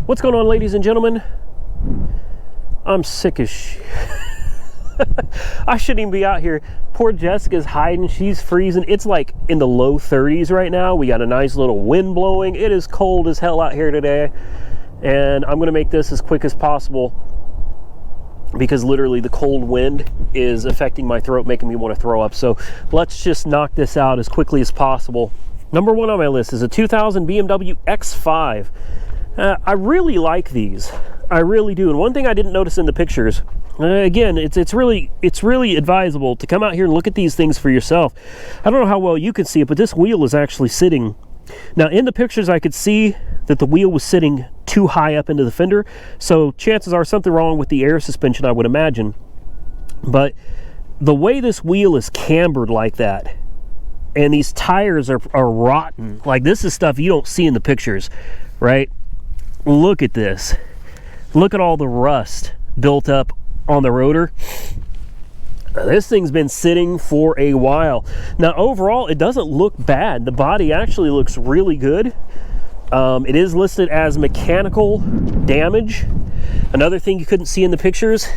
What's going on, ladies and gentlemen? I'm sick as shit. I shouldn't even be out here. Poor Jessica's hiding. She's freezing. It's like in the low 30s right now. We got a nice little wind blowing. It is cold as hell out here today. And I'm going to make this as quick as possible because literally the cold wind is affecting my throat, making me want to throw up. So let's just knock this out as quickly as possible. Number one on my list is a 2000 BMW X5. I really like these. I really do. And one thing I didn't notice in the pictures, again, it's really advisable to come out here and look at these things for yourself. I don't know how well you can see it, but this wheel is actually sitting. Now, in the pictures, I could see that the wheel was sitting too high up into the fender. So chances are something wrong with the air suspension, I would imagine. But the way this wheel is cambered like that, and these tires are rotten. Like, this is stuff you don't see in the pictures, right? Look at this. Look at all the rust built up on the rotor. This thing's been sitting for a while. Now, overall, it doesn't look bad. The body actually looks really good. It is listed as mechanical damage. Another thing you couldn't see in the pictures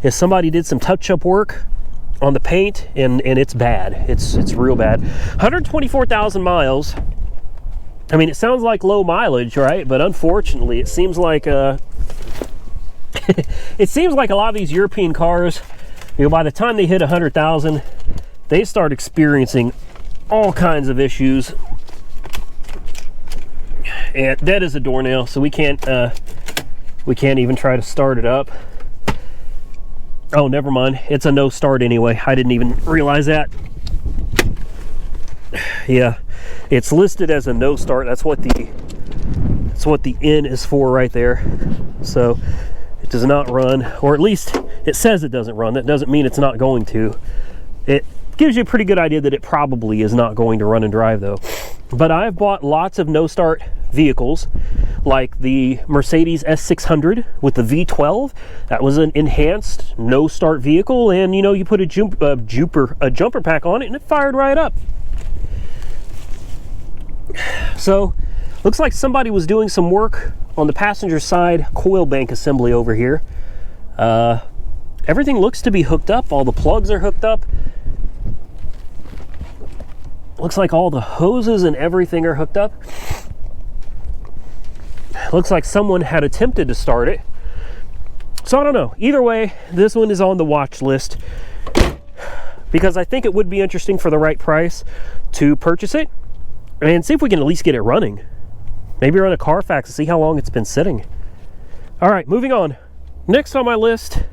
is somebody did some touch-up work on the paint, and it's bad. It's real bad. 124,000 miles. I mean, it sounds like low mileage, right? But unfortunately, it seems like it seems like a lot of these European cars, you know, by the time they hit 100,000, they start experiencing all kinds of issues. And that is a doornail, so we can't even try to start it up. Oh, never mind. It's a no start anyway. I didn't even realize that. Yeah, it's listed as a no start. That's what the N is for right there. So it does not run, or at least it says it doesn't run. That doesn't mean it's not going to. It gives you a pretty good idea that it probably is not going to run and drive though. But I've bought lots of no start vehicles, like the Mercedes S600 with the V12. That was an enhanced no start vehicle, and you know, you put a jumper pack on it and it fired right up. So looks like somebody was doing some work on the passenger side coil bank assembly over here. Everything looks to be hooked up. All the plugs are hooked up. Looks like all the hoses and everything are hooked up. Looks like someone had attempted to start it. So I don't know. Either way, this one is on the watch list because I think it would be interesting for the right price to purchase it and see if we can at least get it running. Maybe run a Carfax and see how long it's been sitting. All right, moving on. Next on my list,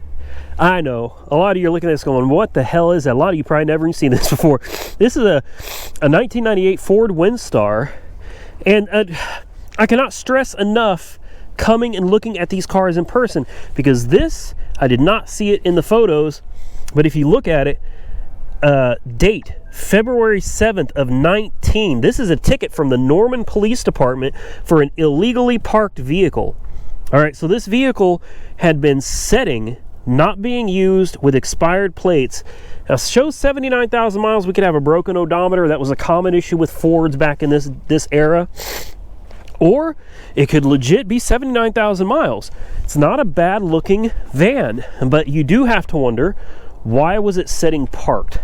I know a lot of you are looking at this going, what the hell is that? A lot of you probably never seen this before. This is a 1998 Ford Windstar, and I cannot stress enough coming and looking at these cars in person, because this, I did not see it in the photos, but if you look at it, date February 7th of 19. This is a ticket from the Norman Police Department for an illegally parked vehicle. All right, so this vehicle had been sitting, not being used, with expired plates. Now, shows 79,000 miles. We could have a broken odometer. That was a common issue with Fords back in this era. Or it could legit be 79,000 miles. It's not a bad looking van, but you do have to wonder, why was it sitting parked?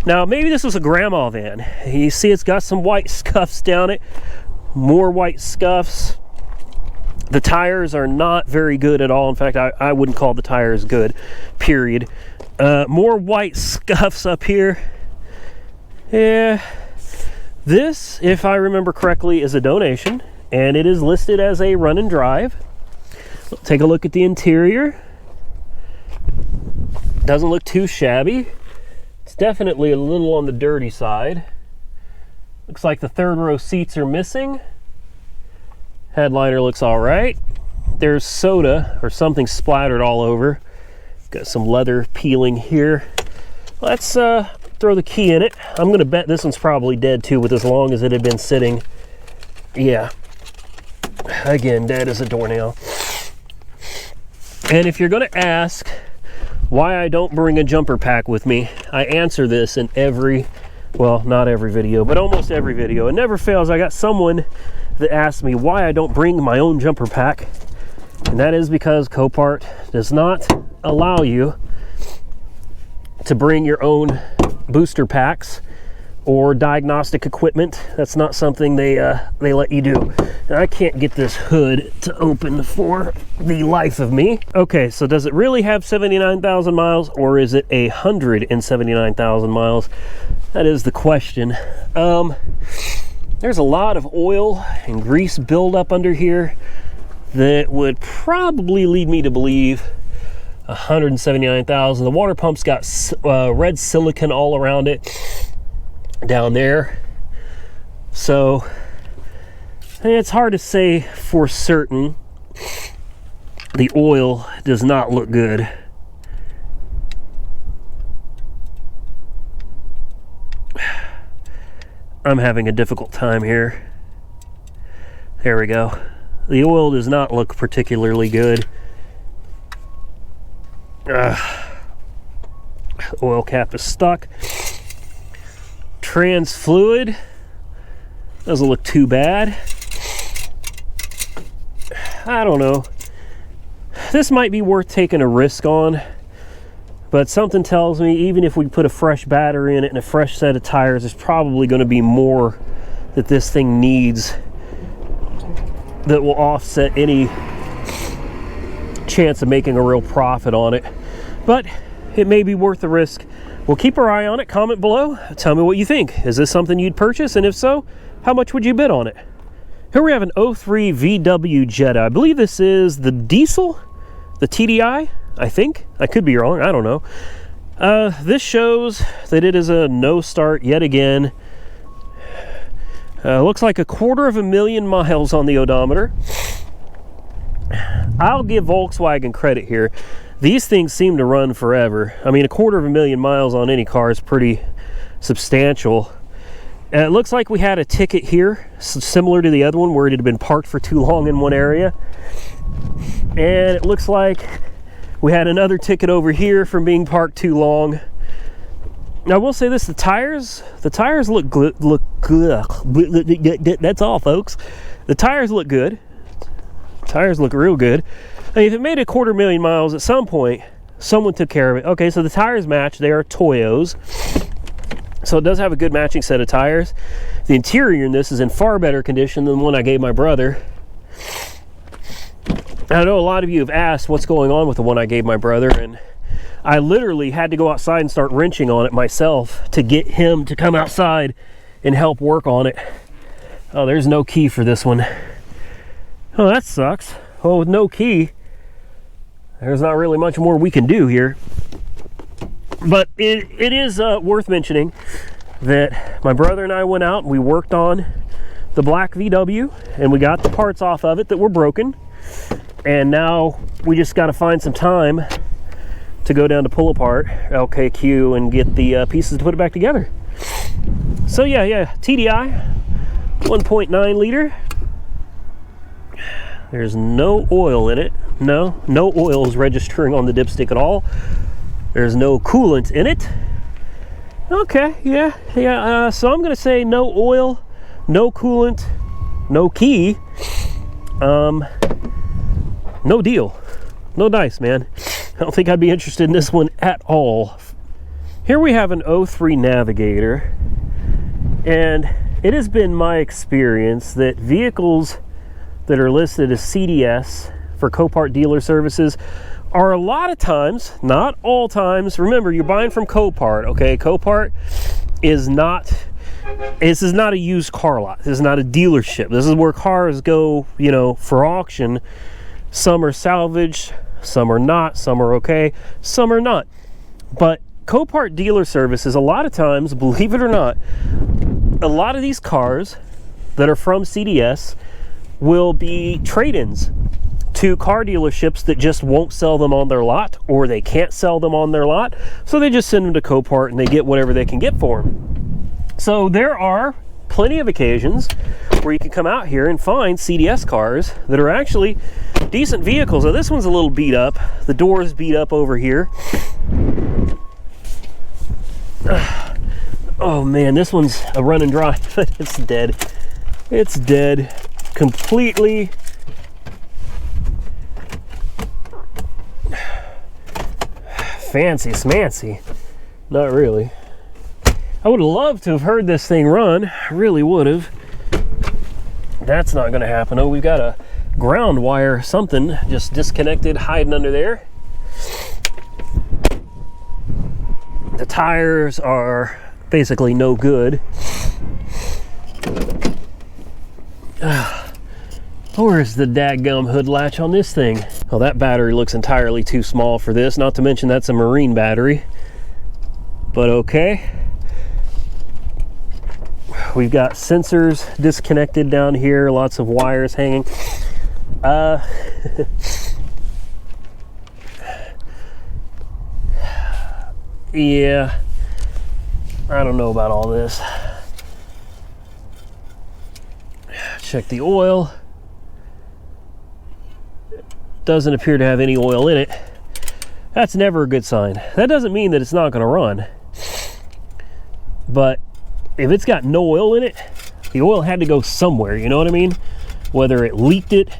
Now, maybe this was a grandma van. You see it's got some white scuffs down it. More white scuffs. The tires are not very good at all. In fact, I wouldn't call the tires good, period. More white scuffs up here. Yeah. This, if I remember correctly, is a donation, and it is listed as a run and drive. Take a look at the interior. Doesn't look too shabby. It's definitely a little on the dirty side. Looks like the third row seats are missing. Headliner looks all right. There's soda or something splattered all over. Got some leather peeling here. Let's throw the key in it. I'm gonna bet this one's probably dead too, with as long as it had been sitting. Yeah. Again, dead as a doornail. And if you're gonna ask why I don't bring a jumper pack with me, I answer this in every, well, not every video, but almost every video. It never fails. I got someone that asks me why I don't bring my own jumper pack, and that is because Copart does not allow you to bring your own booster packs or diagnostic equipment. That's not something they let you do. And I can't get this hood to open for the life of me. Okay, so does it really have 79,000 miles, or is it 179,000 miles? That is the question. There's a lot of oil and grease buildup under here that would probably lead me to believe 179,000. The water pump's got red silicone all around it down there, so it's hard to say for certain. The oil does not look good. I'm having a difficult time here. There we go. The oil does not look particularly good. Oil cap is stuck. Trans fluid doesn't look too bad. I don't know. This might be worth taking a risk on, but something tells me even if we put a fresh battery in it and a fresh set of tires, there's probably going to be more that this thing needs that will offset any chance of making a real profit on it. But it may be worth the risk. We'll keep our eye on it. Comment below. Tell me what you think. Is this something you'd purchase? And if so, how much would you bid on it? Here we have an 03 VW Jetta. I believe this is the diesel, the TDI, I think. I could be wrong. I don't know. This shows that it is a no start yet again. Looks like 250,000 miles on the odometer. I'll give Volkswagen credit here. These things seem to run forever. I mean, 250,000 miles on any car is pretty substantial. It looks like we had a ticket here, similar to the other one, where it had been parked for too long in one area. And it looks like we had another ticket over here from being parked too long. Now, I will say this, the tires look good. That's all, folks. The tires look good. Tires look real good. I mean, if it made 250,000 miles at some point, someone took care of it. Okay, so the tires match. They are Toyos. So it does have a good matching set of tires. The interior in this is in far better condition than the one I gave my brother. I know a lot of you have asked what's going on with the one I gave my brother, and I literally had to go outside and start wrenching on it myself to get him to come outside and help work on it. Oh, there's no key for this one. Oh, that sucks. Well, with no key, there's not really much more we can do here. But it is worth mentioning that my brother and I went out and we worked on the black VW, and we got the parts off of it that were broken. And now we just got to find some time to go down to Pull Apart LKQ and get the pieces to put it back together. So yeah, TDI, 1.9 liter. There's no oil in it. No oil is registering on the dipstick at all. There's no coolant in it. Okay, yeah. So I'm gonna say no oil, no coolant, no key. No deal. No dice, man. I don't think I'd be interested in this one at all. Here we have an 03 Navigator, and it has been my experience that vehicles that are listed as CDS for Copart dealer services are a lot of times, not all times, remember you're buying from Copart, okay? Copart is not, this is not a used car lot. This is not a dealership. This is where cars go, you know, for auction. Some are salvaged, some are not, some are okay, some are not. But Copart dealer services, a lot of times, believe it or not, a lot of these cars that are from CDS will be trade-ins to car dealerships that just won't sell them on their lot, or they can't sell them on their lot, so they just send them to Copart and they get whatever they can get for them. So there are plenty of occasions where you can come out here and find CDS cars that are actually decent vehicles. Now this one's a little beat up. The door is beat up over here. Oh man, this one's a run and drive, but it's dead. It's dead. completely fancy smancy. Not really. I would love to have heard this thing run. I really would have. That's not going to happen. Oh, we've got a ground wire, something just disconnected, hiding under there. The tires are basically no good. Where's the dadgum hood latch on this thing? Well, that battery looks entirely too small for this, not to mention that's a marine battery. But okay. We've got sensors disconnected down here, lots of wires hanging. Yeah, I don't know about all this. Check the oil. Doesn't appear to have any oil in it. That's never a good sign. That doesn't mean that it's not going to run. But if it's got no oil in it, the oil had to go somewhere, you know what I mean? Whether it leaked it,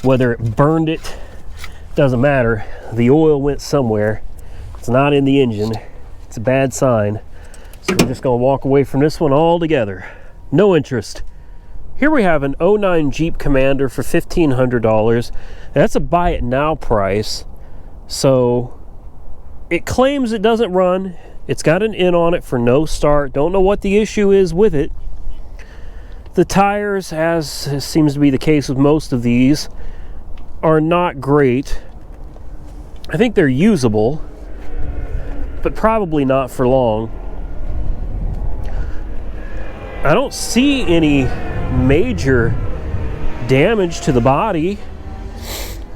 whether it burned it, doesn't matter. The oil went somewhere. It's not in the engine. It's a bad sign. So we're just going to walk away from this one altogether. No interest. Here we have an 09 Jeep Commander for $1,500. That's a buy it now price. So it claims it doesn't run. It's got an in on it for no start. Don't know what the issue is with it. The tires, as seems to be the case with most of these, are not great. I think they're usable, but probably not for long. I don't see any major damage to the body.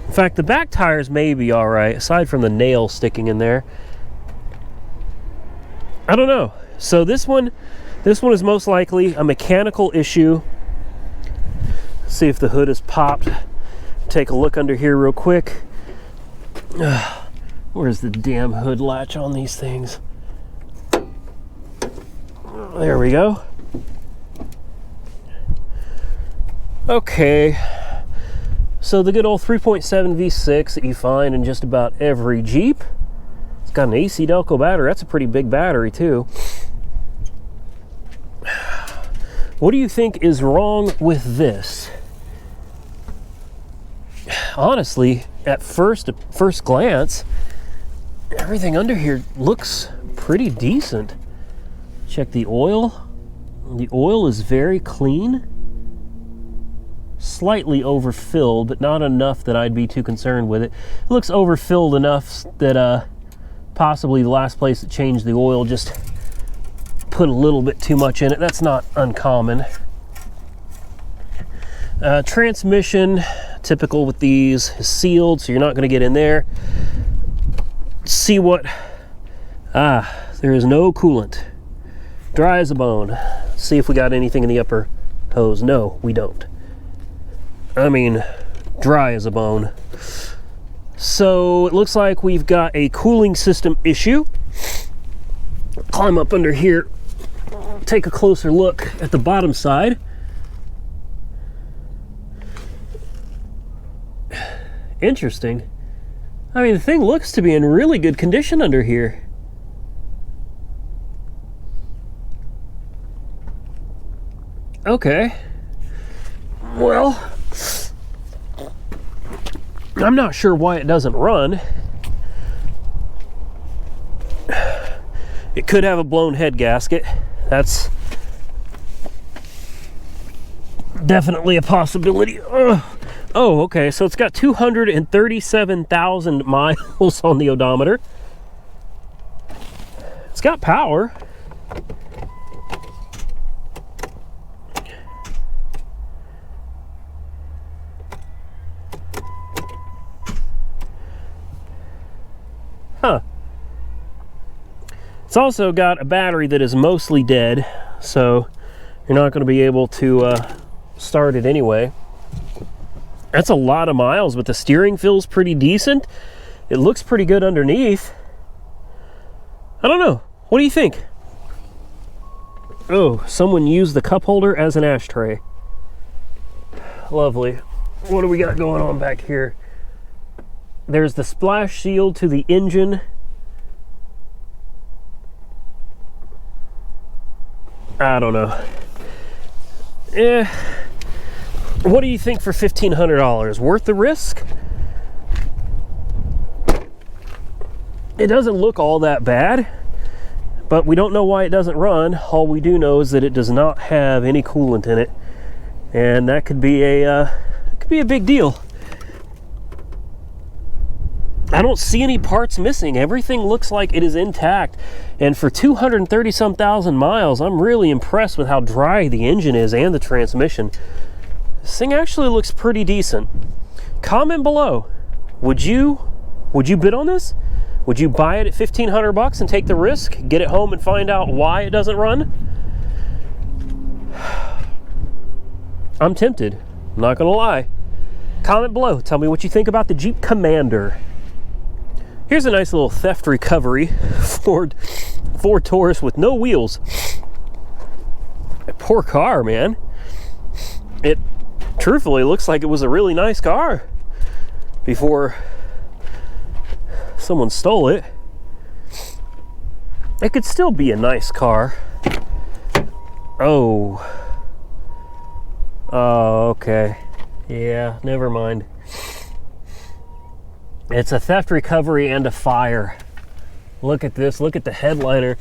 In fact, the back tires may be all right, aside from the nail sticking in there. I don't know. So this one is most likely a mechanical issue. Let's see if the hood is popped. Take a look under here real quick. Where's the damn hood latch on these things? There we go. Okay. So the good old 3.7 V6 that you find in just about every Jeep. It's got an AC Delco battery. That's a pretty big battery too. What do you think is wrong with this? Honestly, at first glance, everything under here looks pretty decent. Check the oil. The oil is very clean. Slightly overfilled, but not enough that I'd be too concerned with it. It looks overfilled enough that possibly the last place that changed the oil just put a little bit too much in it. That's not uncommon. Transmission, typical with these, is sealed, so you're not going to get in there. See what? There is no coolant. Dry as a bone. See if we got anything in the upper hose. No, we don't. I mean, dry as a bone. So it looks like we've got a cooling system issue. Climb up under here, take a closer look at the bottom side. Interesting. I mean, the thing looks to be in really good condition under here. Okay. Well, I'm not sure why it doesn't run. It could have a blown head gasket. That's definitely a possibility. Oh, okay, so it's got 237,000 miles on the odometer. It's got power. Huh. It's also got a battery that is mostly dead, so you're not going to be able to start it anyway. That's a lot of miles, but the steering feels pretty decent. It looks pretty good underneath. I don't know. What do you think? Oh, someone used the cup holder as an ashtray. lovely. What do we got going on back here? There's the splash shield to the engine. I don't know. What do you think for $1,500? Worth the risk? It doesn't look all that bad, but we don't know why it doesn't run. All we do know is that it does not have any coolant in it, and that could be a big deal. I don't see any parts missing. Everything looks like it is intact. And for 230-some thousand miles, I'm really impressed with how dry the engine is and the transmission. This thing actually looks pretty decent. Comment below. Would you bid on this? Would you buy it at $1,500 and take the risk? Get it home and find out why it doesn't run? I'm tempted. I'm not gonna lie. Comment below. Tell me what you think about the Jeep Commander. Here's a nice little theft recovery Ford Taurus with no wheels. Poor car, man. It truthfully looks like it was a really nice car before someone stole it. It could still be a nice car. Oh, okay. Yeah, never mind. It's a theft recovery and a fire. Look at this. Look at the headliner.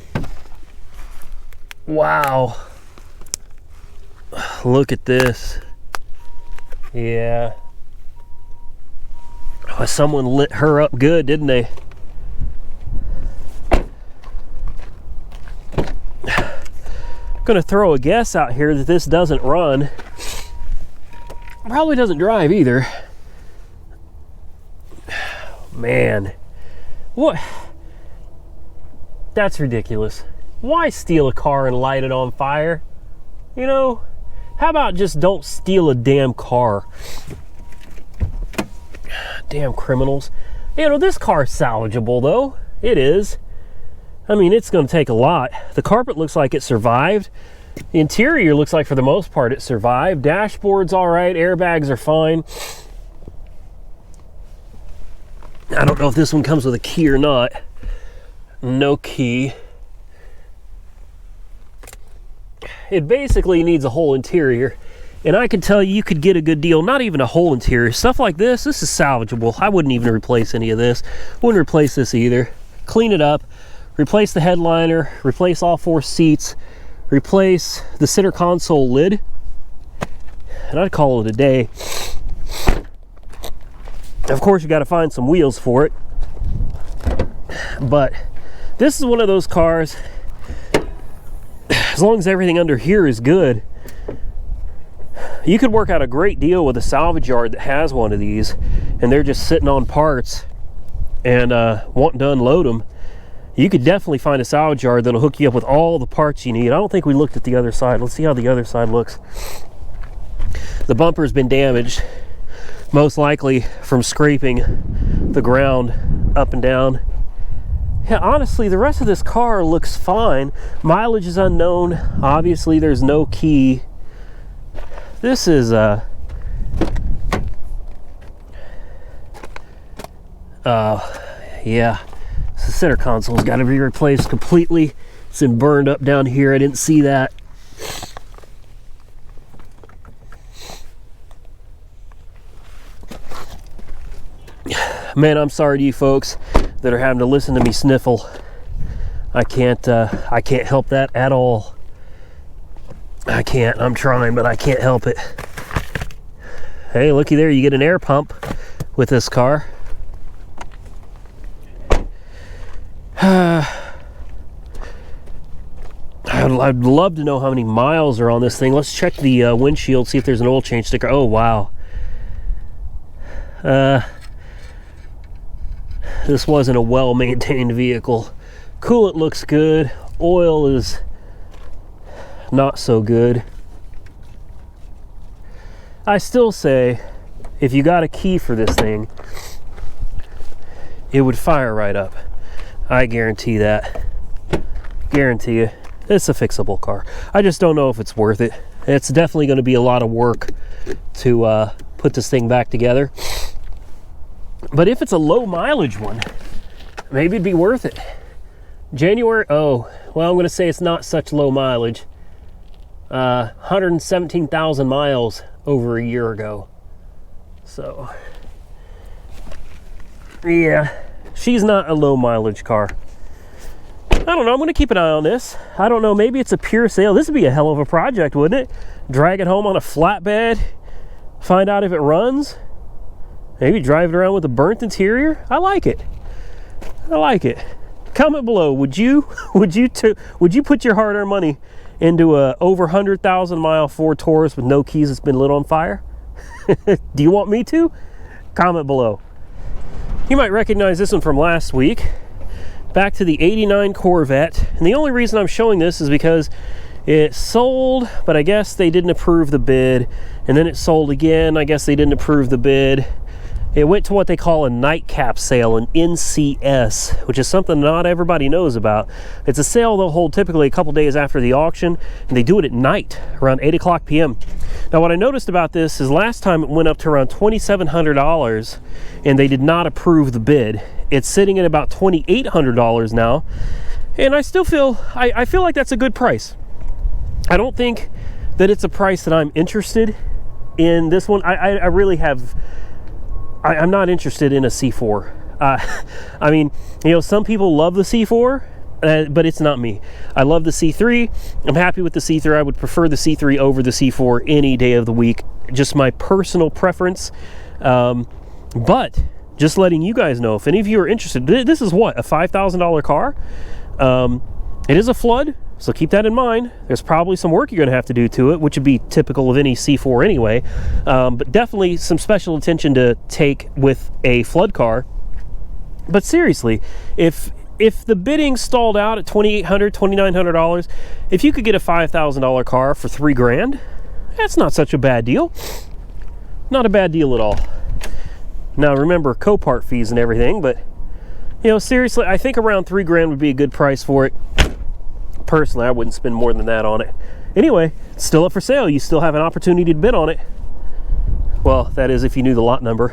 Wow. Look at this. Yeah. Oh, someone lit her up good, didn't they? I'm gonna throw a guess out here that this doesn't run. Probably doesn't drive either. Man, what? That's ridiculous. Why steal a car and light it on fire? You know, how about just don't steal a damn car? Damn criminals. You know, this car's salvageable though. It is. I mean, it's going to take a lot. The carpet looks like it survived. The interior looks like for the most part it survived. Dashboard's all right. Airbags are fine. I don't know if this one comes with a key or not. No key. It basically needs a whole interior. And I can tell you, you could get a good deal. Not even a whole interior. Stuff like this is salvageable. I wouldn't even replace any of this. Wouldn't replace this either. Clean it up. Replace the headliner. Replace all 4 seats. Replace the center console lid. And I'd call it a day. Of course, you got to find some wheels for it. But this is one of those cars, as long as everything under here is good, you could work out a great deal with a salvage yard that has one of these, and they're just sitting on parts and wanting to unload them. You could definitely find a salvage yard that'll hook you up with all the parts you need. I don't think we looked at the other side. Let's see how the other side looks. The bumper's been damaged, most likely from scraping the ground up and down. Yeah, honestly, the rest of this car looks fine. Mileage is unknown. Obviously, there's no key. This is yeah, the center console's got to be replaced completely. It's been burned up down here. I didn't see that. Man, I'm sorry to you folks that are having to listen to me sniffle. I can't help that at all. I can't. I'm trying, but I can't help it. Hey, looky there, you get an air pump with this car. I'd love to know how many miles are on this thing. Let's check the windshield, see if there's an oil change sticker. Oh, wow. This wasn't a well-maintained vehicle. Coolant looks good. Oil is not so good. I still say, if you got a key for this thing, it would fire right up. I guarantee that. Guarantee you. It's a fixable car. I just don't know if it's worth it. It's definitely going to be a lot of work to put this thing back together. But if it's a low mileage one, maybe it'd be worth it. January, oh, well, I'm going to say it's not such low mileage. 117,000 miles over a year ago. So, yeah, she's not a low mileage car. I don't know, I'm going to keep an eye on this. I don't know, maybe it's a pure sale. This would be a hell of a project, wouldn't it? Drag it home on a flatbed, find out if it runs. Maybe drive it around with a burnt interior. I like it. I like it. Comment below, would you put your hard-earned money into a over 100,000 mile Ford Taurus with no keys that's been lit on fire? Do you want me to? Comment below. You might recognize this one from last week. Back to the 89 Corvette. And the only reason I'm showing this is because it sold, but I guess they didn't approve the bid. And then it sold again. I guess they didn't approve the bid. It went to what they call a Nightcap Sale, an NCS, which is something not everybody knows about. It's a sale they'll hold typically a couple days after the auction, and they do it at night, around 8 o'clock p.m. Now, what I noticed about this is last time it went up to around $2,700, and they did not approve the bid. It's sitting at about $2,800 now, and I still feel, I feel like that's a good price. I don't think that it's a price that I'm interested in this one. I really have... I'm not interested in a C4. I mean, you know, some people love the C4, but it's not me. I love the C3. I'm happy with the C3. I would prefer the C3 over the C4 any day of the week. Just my personal preference. But just letting you guys know, if any of you are interested, this is what, a $5,000 car? It is a flood, so keep that in mind. There's probably some work you're going to have to do to it, which would be typical of any C4 anyway. But definitely some special attention to take with a flood car. But seriously, if the bidding stalled out at $2,800, $2,900, if you could get a $5,000 car for $3,000, that's not such a bad deal. Not a bad deal at all. Now remember, Copart fees and everything, but you know, seriously, I think around $3,000 would be a good price for it. Personally, I wouldn't spend more than that on it. Anyway, it's still up for sale. You still have an opportunity to bid on it. Well, that is if you knew the lot number.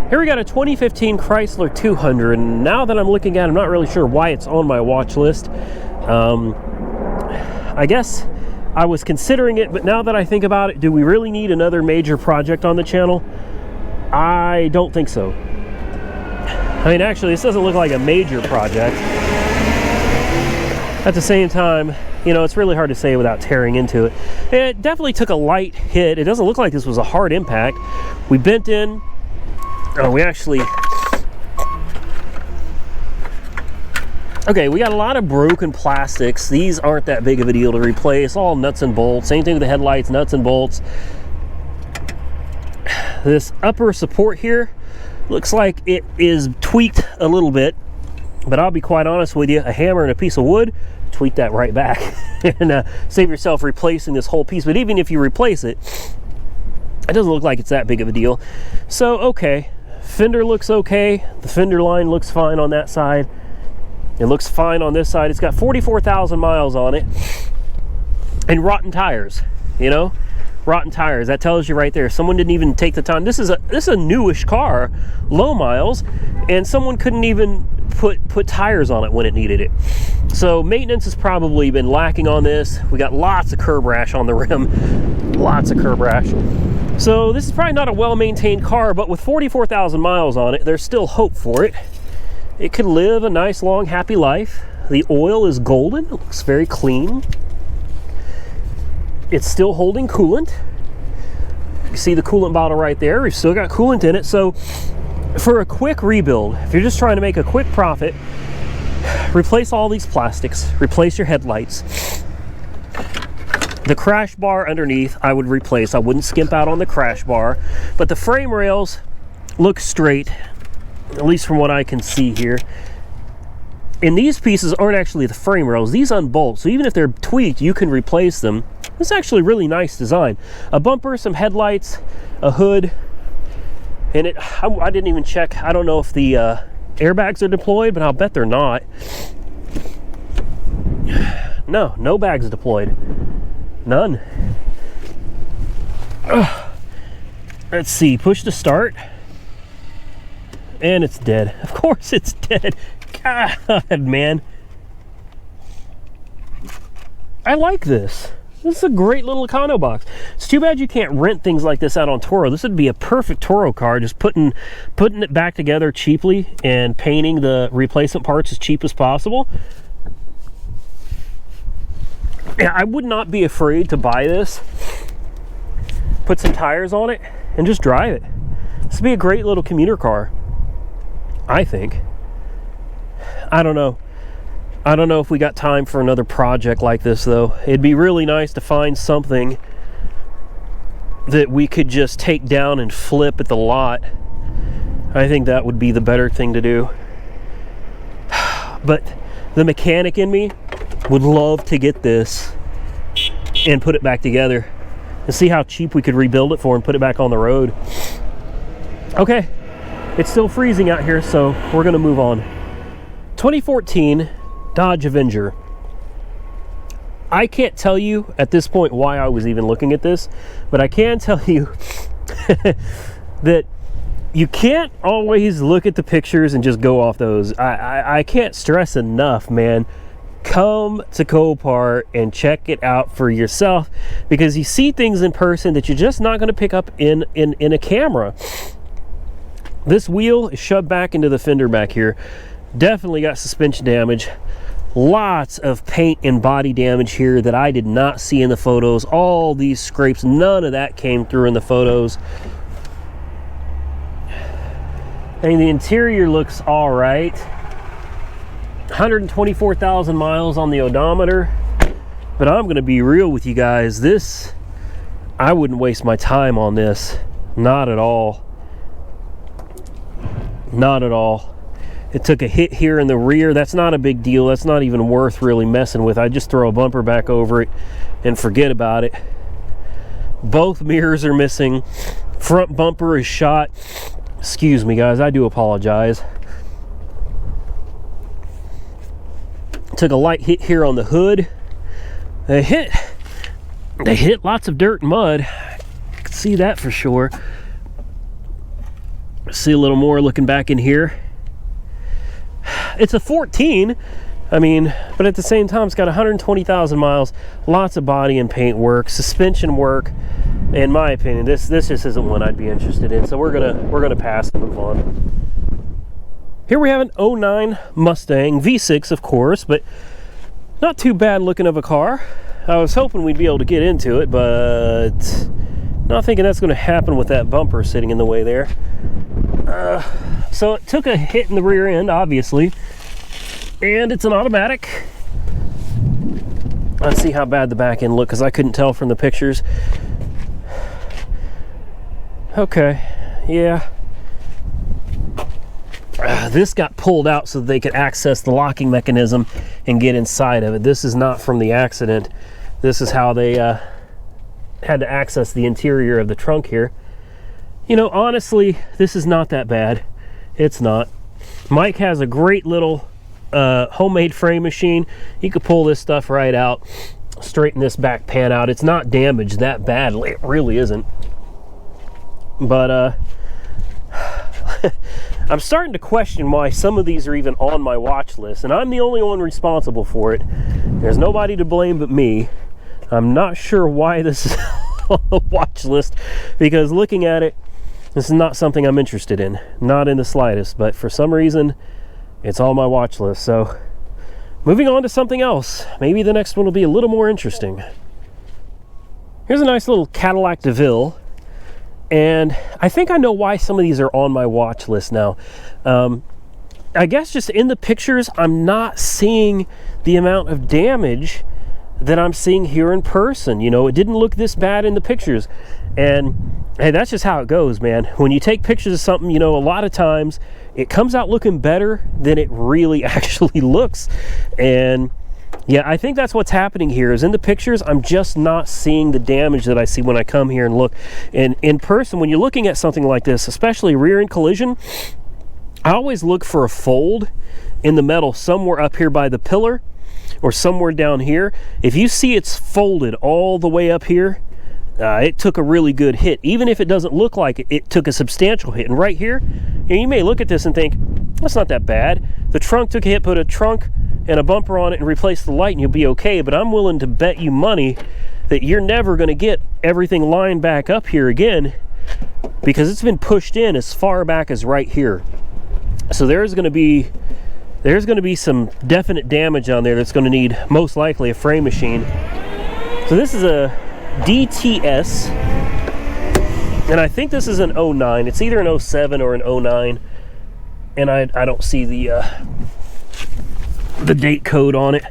Here we got a 2015 Chrysler 200, and now that I'm looking at it, I'm not really sure why it's on my watch list. I guess I was considering it, but now that I think about it, do we really need another major project on the channel? I don't think so. I mean, actually, this doesn't look like a major project. At the same time, you know, it's really hard to say without tearing into it. It definitely took a light hit. It doesn't look like this was a hard impact. We bent in. We actually... Okay, we got a lot of broken plastics. These aren't that big of a deal to replace. All nuts and bolts. Same thing with the headlights, nuts and bolts. This upper support here looks like it is tweaked a little bit, but I'll be quite honest with you, a hammer and a piece of wood, tweak that right back and save yourself replacing this whole piece. But even if you replace it, it doesn't look like it's that big of a deal. So, okay, fender looks okay. The fender line looks fine on that side. It looks fine on this side. It's got 44,000 miles on it and rotten tires, you know? Rotten tires. That tells you right there. Someone didn't even take the time. This is a newish car, low miles, and someone couldn't even put tires on it when it needed it. So maintenance has probably been lacking on this. We got lots of curb rash on the rim. Lots of curb rash. So this is probably not a well-maintained car, but with 44,000 miles on it, there's still hope for it. It could live a nice, long, happy life. The oil is golden. It looks very clean. It's still holding coolant. You see the coolant bottle right there. We've still got coolant in it. So for a quick rebuild, if you're just trying to make a quick profit, replace all these plastics, replace your headlights. The crash bar underneath, I would replace. I wouldn't skimp out on the crash bar, but the frame rails look straight, at least from what I can see here. And these pieces aren't actually the frame rails. These unbolt, so even if they're tweaked, you can replace them. It's actually really nice design. A bumper, some headlights, a hood, and I didn't even check. I don't know if the airbags are deployed, but I'll bet they're not. No bags deployed. None. Let's see, push to start. And it's dead. Of course it's dead. God, man. I like this. This is a great little econo box. It's too bad you can't rent things like this out on Toro. This would be a perfect Toro car, just putting it back together cheaply and painting the replacement parts as cheap as possible. Yeah, I would not be afraid to buy this, put some tires on it, and just drive it. This would be a great little commuter car, I think. I don't know. I don't know if we got time for another project like this, though. It'd be really nice to find something that we could just take down and flip at the lot. I think that would be the better thing to do. But the mechanic in me would love to get this and put it back together and see how cheap we could rebuild it for and put it back on the road. Okay, it's still freezing out here, so we're gonna move on. 2014 Dodge Avenger. I can't tell you at this point why I was even looking at this, but I can tell you that you can't always look at the pictures and just go off those. I can't stress enough, man. Come to Copart and check it out for yourself, because you see things in person that you're just not going to pick up in a camera. This wheel is shoved back into the fender back here. Definitely got suspension damage. Lots of paint and body damage here that I did not see in the photos. All these scrapes, none of that came through in the photos. And the interior looks all right. 124,000 miles on the odometer. But I'm going to be real with you guys. This, I wouldn't waste my time on this. Not at all. Not at all. It took a hit here in the rear. That's not a big deal. That's not even worth really messing with. I just throw a bumper back over it and forget about it. Both mirrors are missing. Front bumper is shot. Excuse me, guys. I do apologize. Took a light hit here on the hood. They hit lots of dirt and mud. I can see that for sure. See a little more looking back in here. It's a 14, I mean, but at the same time, it's got 120,000 miles, lots of body and paint work, suspension work. In my opinion, this just isn't one I'd be interested in, so we're gonna pass and move on. Here we have an 09 Mustang V6, of course, but not too bad looking of a car. I was hoping we'd be able to get into it, but not thinking that's going to happen with that bumper sitting in the way there. So it took a hit in the rear end, obviously, and it's an automatic. Let's see how bad the back end looked, because I couldn't tell from the pictures. Okay, yeah. This got pulled out so that they could access the locking mechanism and get inside of it. This is not from the accident. This is how they had to access the interior of the trunk here. You know, honestly, this is not that bad. It's not. Mike has a great little homemade frame machine. He could pull this stuff right out, straighten this back pan out. It's not damaged that badly. It really isn't. But I'm starting to question why some of these are even on my watch list, and I'm the only one responsible for it. There's nobody to blame but me. I'm not sure why this is on the watch list, because looking at it, this is not something I'm interested in, not in the slightest, but for some reason it's on my watch list. So moving on to something else. Maybe the next one will be a little more interesting. Here's a nice little Cadillac Deville, and I think I know why some of these are on my watch list now. I guess just in the pictures, I'm not seeing the amount of damage that I'm seeing here in person. You know, it didn't look this bad in the pictures, and hey, that's just how it goes, man. When you take pictures of something, you know, a lot of times it comes out looking better than it really actually looks. And yeah, I think that's what's happening here, is in the pictures I'm just not seeing the damage that I see when I come here and look. And in person, when you're looking at something like this, especially rear end collision, I always look for a fold in the metal somewhere up here by the pillar. or somewhere down here, if you see it's folded all the way up here, it took a really good hit. Even if it doesn't look like it, it took a substantial hit. And right here, you may look at this and think, that's not that bad. The trunk took a hit, put a trunk and a bumper on it and replace the light and you'll be okay. But I'm willing to bet you money that you're never going to get everything lined back up here again, because it's been pushed in as far back as right here. So there's going to be some definite damage on there that's going to need most likely a frame machine. So this is a DTS, and I think this is an 09. It's either an 07 or an 09, and I don't see the date code on it.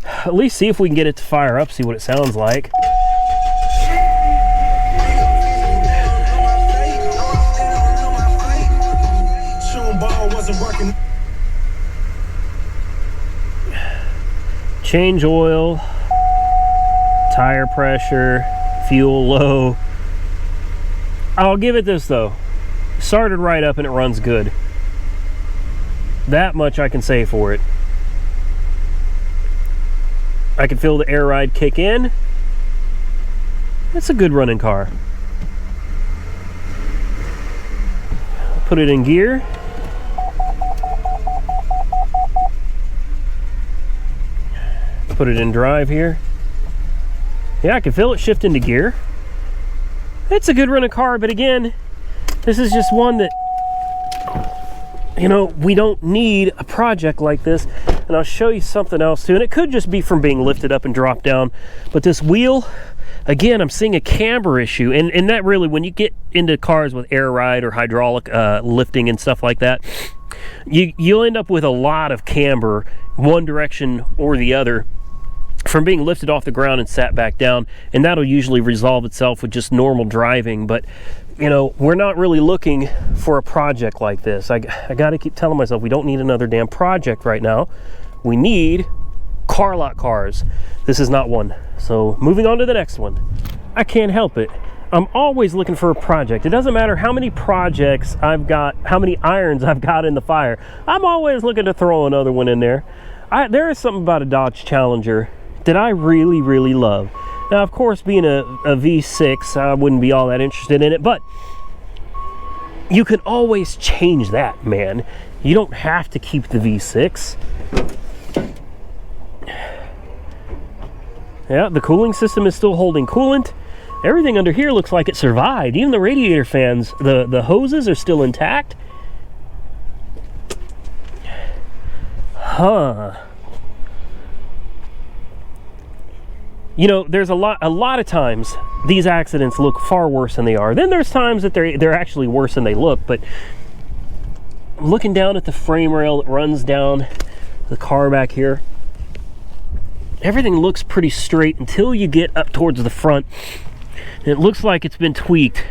At least see if we can get it to fire up, see what it sounds like. Change oil, tire pressure, fuel low. I'll give it this though, started right up and it runs good. That much I can say for it. I can feel the air ride kick in. It's a good running car. Put it in gear. Put it in drive here. Yeah, I can feel it shift into gear. It's a good running car, but again, this is just one that, you know, we don't need a project like this. And I'll show you something else too, and it could just be from being lifted up and dropped down, but this wheel, again, I'm seeing a camber issue, and that really, when you get into cars with air ride or hydraulic lifting and stuff like that, you'll end up with a lot of camber one direction or the other from being lifted off the ground and sat back down, and that'll usually resolve itself with just normal driving. But you know, we're not really looking for a project like this. I gotta keep telling myself we don't need another damn project right now. We need car lot cars. This is not one. So moving on to the next one. I can't help it, I'm always looking for a project. It doesn't matter how many projects I've got, how many irons I've got in the fire, I'm always looking to throw another one in there. There is something about a Dodge Challenger that I really, really love. Now, of course, being a V6, I wouldn't be all that interested in it, but you can always change that, man. You don't have to keep the V6. Yeah, the cooling system is still holding coolant. Everything under here looks like it survived. Even the radiator fans, the hoses are still intact. Huh. You know, there's a lot of times these accidents look far worse than they are. Then there's times that they're actually worse than they look. But looking down at the frame rail that runs down the car back here, everything looks pretty straight until you get up towards the front. And it looks like it's been tweaked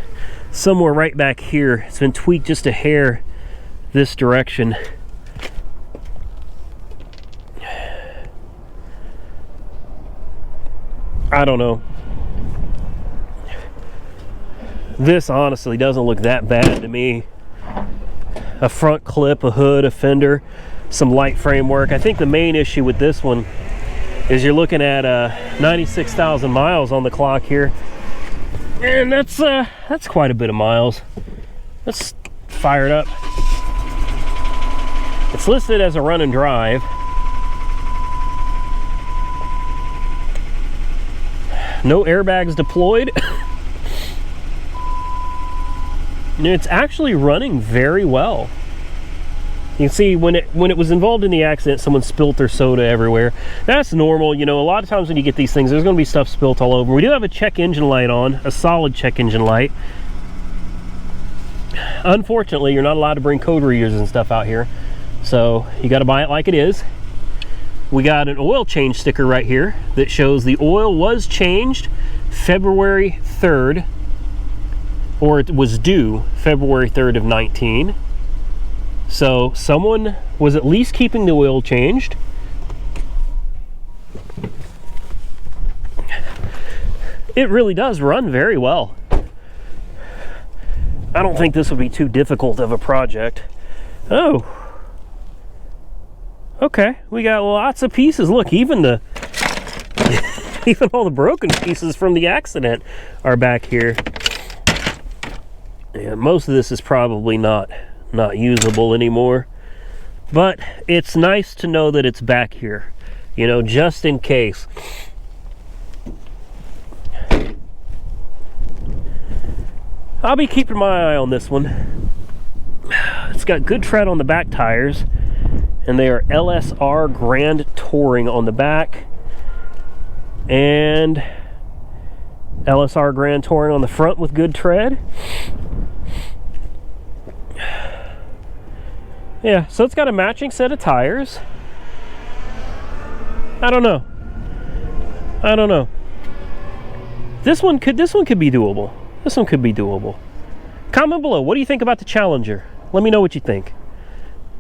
somewhere right back here. It's been tweaked just a hair this direction. I don't know. This honestly doesn't look that bad to me. A front clip, a hood, a fender, some light framework. I think the main issue with this one is you're looking at 96,000 miles on the clock here, and that's quite a bit of miles. Let's fire it up. It's listed as a run and drive. No airbags deployed. It's actually running very well. You can see when it was involved in the accident, someone spilt their soda everywhere. That's normal. You know, a lot of times when you get these things, there's going to be stuff spilt all over. We do have a check engine light on, a solid check engine light. Unfortunately, you're not allowed to bring code readers and stuff out here, so you got to buy it like it is. We got an oil change sticker right here that shows the oil was changed February 3rd, or it was due February 3rd of 19. So someone was at least keeping the oil changed. It really does run very well. I don't think this would be too difficult of a project. Oh. Okay, we got lots of pieces. Look, even the even all the broken pieces from the accident are back here. Yeah, most of this is probably not usable anymore, but it's nice to know that it's back here, you know, just in case. I'll be keeping my eye on this one. It's got good tread on the back tires, and they are LSR Grand Touring on the back, and LSR Grand Touring on the front with good tread. Yeah, so it's got a matching set of tires. I don't know. This one could be doable. This one could be doable. Comment below, what do you think about the Challenger? Let me know what you think.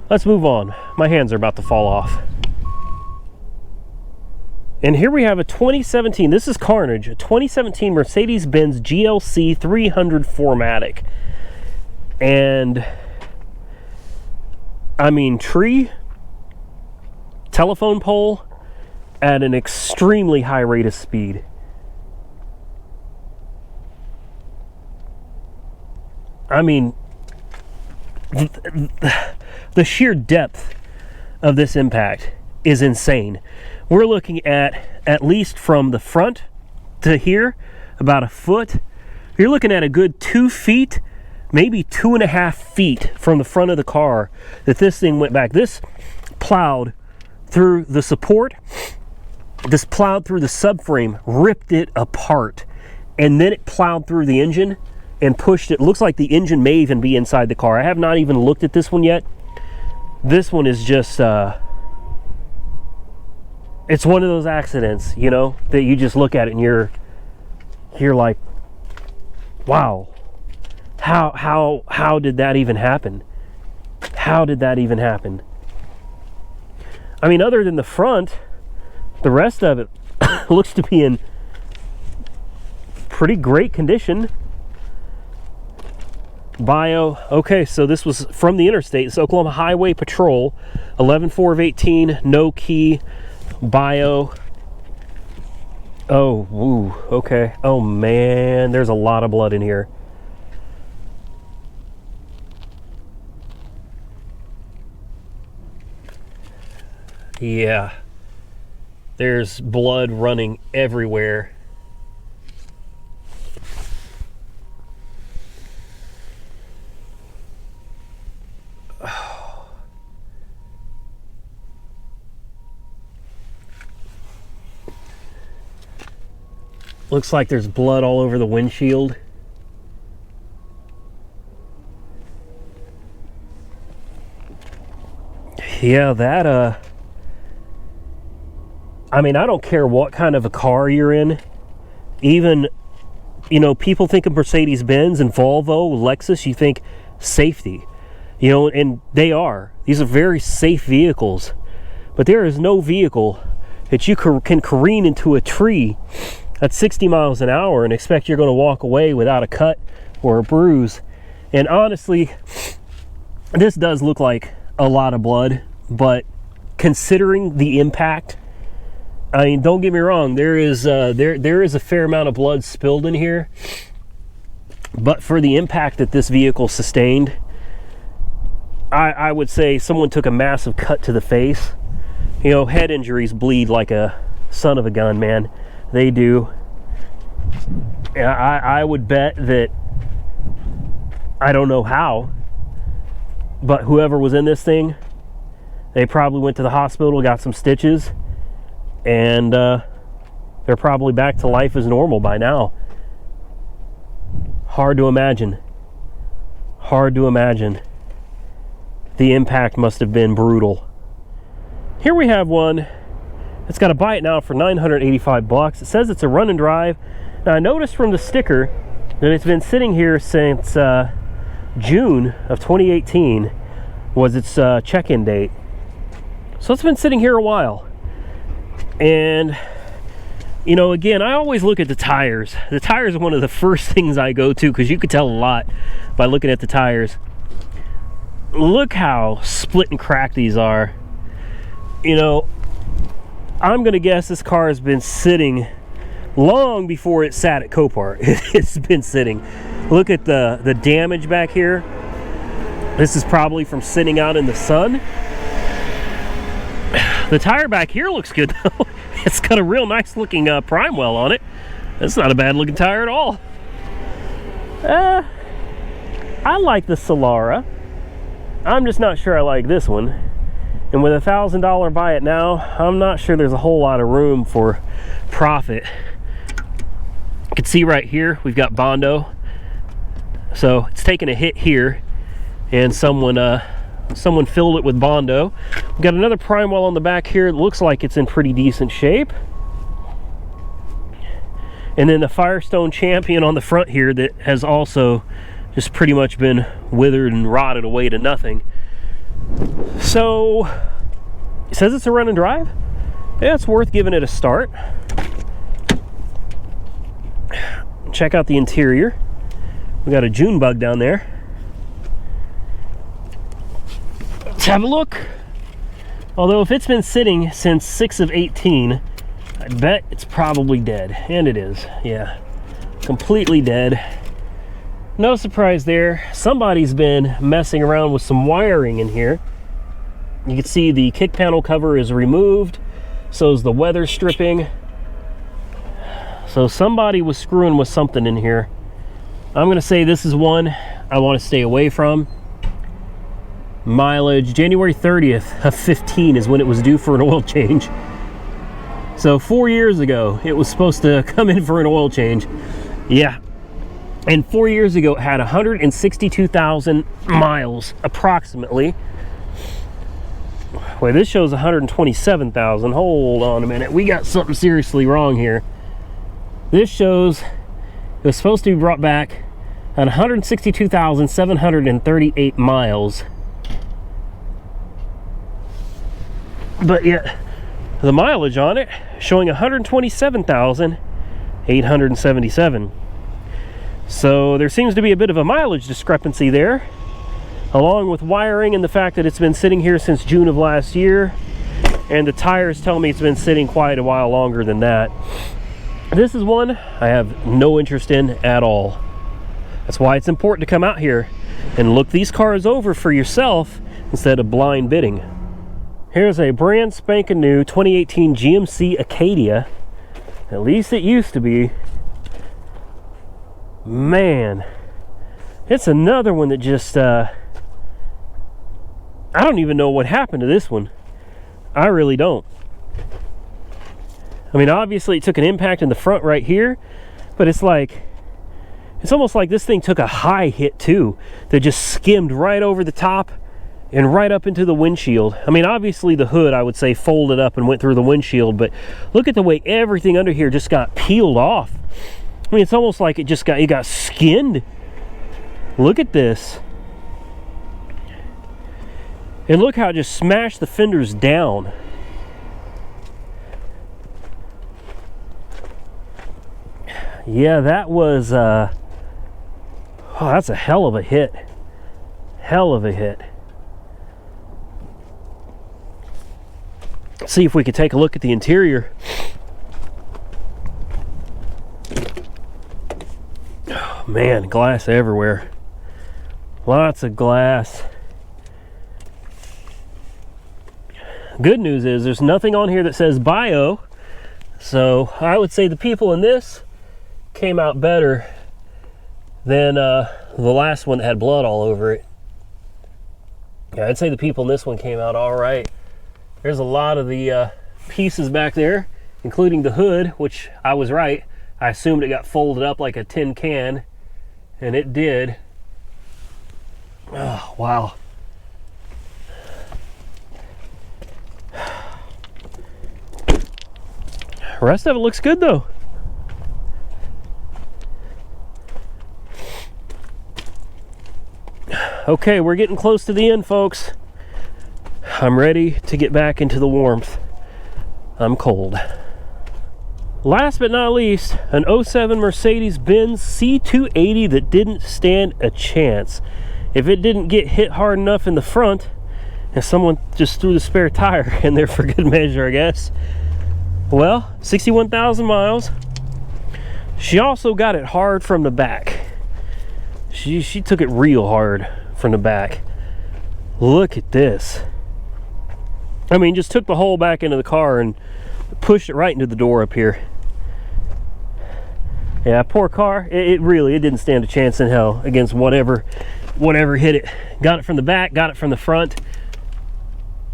Let's move on. My hands are about to fall off. And here we have a 2017, this is Carnage, a 2017 Mercedes-Benz GLC 300 4MATIC. And I mean, tree, telephone pole at an extremely high rate of speed. I mean, the sheer depth of this impact is insane. We're looking at least from the front to here, about a foot. You're looking at a good 2 feet, maybe 2.5 feet from the front of the car that this thing went back. This plowed through the support, this plowed through the subframe, ripped it apart, and then it plowed through the engine and pushed it. Looks like the engine may even be inside the car. I have not even looked at this one yet. This one is just it's one of those accidents, you know, that you just look at it and you're like, wow, how did that even happen? How did that even happen? I mean, other than the front, the rest of it looks to be in pretty great condition. Bio, okay, so this was from the interstate. It's Oklahoma Highway Patrol, 11/4/18, no key, bio. Oh, woo, okay. Oh man, there's a lot of blood in here. Yeah, there's blood running everywhere. Looks like there's blood all over the windshield. Yeah, that I mean, I don't care what kind of a car you're in. Even, you know, people think of Mercedes-Benz and Volvo, Lexus, you think safety. You know, and they are. These are very safe vehicles. But there is no vehicle that you can careen into a tree at 60 miles an hour and expect you're going to walk away without a cut or a bruise. And honestly, this does look like a lot of blood, but considering the impact, I mean, don't get me wrong, there is a fair amount of blood spilled in here, but for the impact that this vehicle sustained, I would say someone took a massive cut to the face. You know, head injuries bleed like a son of a gun, man. They do. I would bet that, I don't know how, but whoever was in this thing, they probably went to the hospital, got some stitches, and they're probably back to life as normal by now. Hard to imagine. Hard to imagine. The impact must have been brutal. Here we have one. It's got a buy it now for $985. It says it's a run and drive. Now I noticed from the sticker that it's been sitting here since June of 2018 was its check-in date. So it's been sitting here a while. And, you know, again, I always look at the tires. The tires are one of the first things I go to because you can tell a lot by looking at the tires. Look how split and cracked these are. you know, I'm gonna guess this car has been sitting long before it sat at Copart. It's been sitting. Look at the damage back here. This is probably from sitting out in the sun. The tire back here looks good though. It's got a real nice looking prime well on it. That's not a bad looking tire at all. I like the Solara. I'm just not sure I like this one. And with $1,000 buy it now, I'm not sure there's a whole lot of room for profit. You can see right here, we've got Bondo. So it's taking a hit here, and someone filled it with Bondo. We've got another prime well on the back here. It looks like it's in pretty decent shape. And then the Firestone Champion on the front here that has also just pretty much been withered and rotted away to nothing. So it says it's a run and drive. Yeah, it's worth giving it a start. Check out the interior. We got a June bug down there. Let's have a look. Although if it's been sitting since 6 of 18, I bet it's probably dead. And it is, yeah. Completely dead. No surprise there. Somebody's been messing around with some wiring in here. You can see the kick panel cover is removed. So is the weather stripping. So somebody was screwing with something in here. I'm gonna say this is one I want to stay away from. Mileage, January 30th of 15 is when it was due for an oil change. So 4 years ago, it was supposed to come in for an oil change. Yeah. And 4 years ago, it had 162,000 miles, approximately. Wait, this shows 127,000. Hold on a minute. We got something seriously wrong here. This shows it was supposed to be brought back at 162,738 miles. But yet, the mileage on it showing 127,877. So there seems to be a bit of a mileage discrepancy there, along with wiring and the fact that it's been sitting here since June of last year, and the tires tell me it's been sitting quite a while longer than that. This is one I have no interest in at all. That's why it's important to come out here and look these cars over for yourself instead of blind bidding. Here's a brand spanking new 2018 GMC Acadia. At least it used to be. Man, it's another one that just I don't even know what happened to this one. I really don't. I mean, obviously it took an impact in the front right here, but it's almost like this thing took a high hit too, that just skimmed right over the top and right up into the windshield. I mean, obviously the hood, I would say, folded up and went through the windshield, but look at the way everything under here just got peeled off. I mean, it's almost like it got skinned. Look at this. And look how it just smashed the fenders down. Yeah, that was oh, that's a hell of a hit. Hell of a hit. See if we could take a look at the interior. Oh, man, glass everywhere. Lots of glass. Good news is there's nothing on here that says bio, so I would say the people in this came out better than the last one that had blood all over it. Yeah, I'd say the people in this one came out all right. There's a lot of the pieces back there, including the hood, which I was right. I assumed it got folded up like a tin can, and it did. Oh, wow. The rest of it looks good though. Okay, we're getting close to the end, folks. I'm ready to get back into the warmth. I'm cold. Last but not least, an 07 Mercedes-Benz C280 that didn't stand a chance. If it didn't get hit hard enough in the front, And someone just threw the spare tire in there for good measure, I guess. Well, 61,000 miles. She also got it hard from the back. She took it real hard from the back. Look at this. I mean, just took the whole back into the car and pushed it right into the door up here. Yeah, poor car. It really didn't stand a chance in hell against whatever hit it. Got it from the back, got it from the front.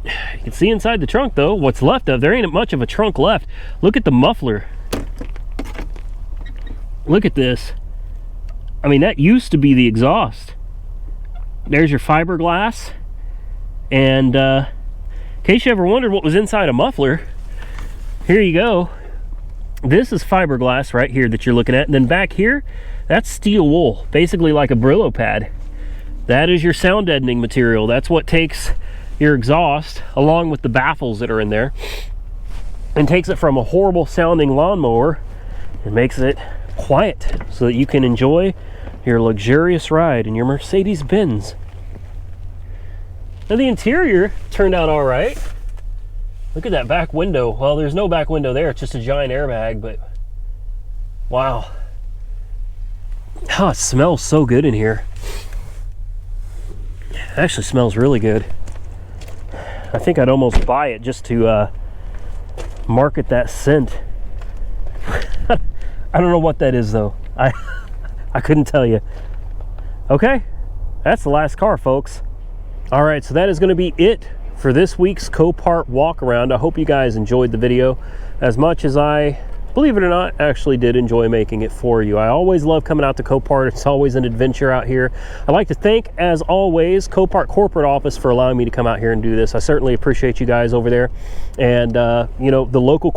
You can see inside the trunk though, what's left of. There ain't much of a trunk left. Look at the muffler. Look at this. I mean, that used to be the exhaust. There's your fiberglass. And in case you ever wondered what was inside a muffler, here you go. This is fiberglass right here that you're looking at. And then back here, that's steel wool, basically like a Brillo pad. That is your sound deadening material. That's what takes your exhaust, along with the baffles that are in there, and takes it from a horrible sounding lawnmower and makes it quiet so that you can enjoy your luxurious ride in your Mercedes-Benz. Now the interior turned out all right. Look at that back window. Well, there's no back window there. It's just a giant airbag, but wow. Oh, it smells so good in here. It actually smells really good. I think I'd almost buy it just to market that scent. I don't know what that is though. I couldn't tell you. Okay, that's the last car, folks. All right, so that is going to be it for this week's Copart walk around. I hope you guys enjoyed the video as much as I, believe it or not, actually did enjoy making it for you. I always love coming out to Copart. It's always an adventure out here. I'd like to thank, as always, Copart corporate office for allowing me to come out here and do this. I certainly appreciate you guys over there. And you know, the local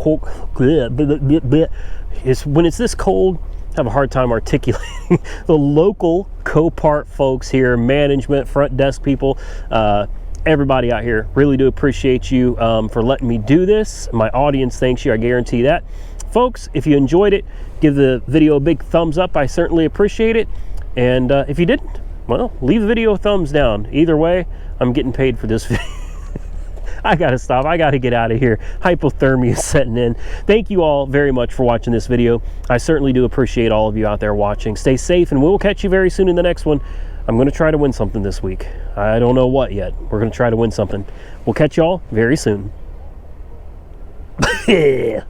is when it's this cold, I have a hard time articulating. The local Copart folks here, management, front desk people, everybody out here, really do appreciate you for letting me do this. My audience thanks you, I guarantee that. Folks, if you enjoyed it, give the video a big thumbs up. I certainly appreciate it. And if you didn't, well, leave the video a thumbs down. Either way, I'm getting paid for this video. I gotta stop. I gotta get out of here. Hypothermia is setting in. Thank you all very much for watching this video. I certainly do appreciate all of you out there watching. Stay safe, and we will catch you very soon in the next one. I'm going to try to win something this week. I don't know what yet. We're going to try to win something. We'll catch y'all very soon. Yeah.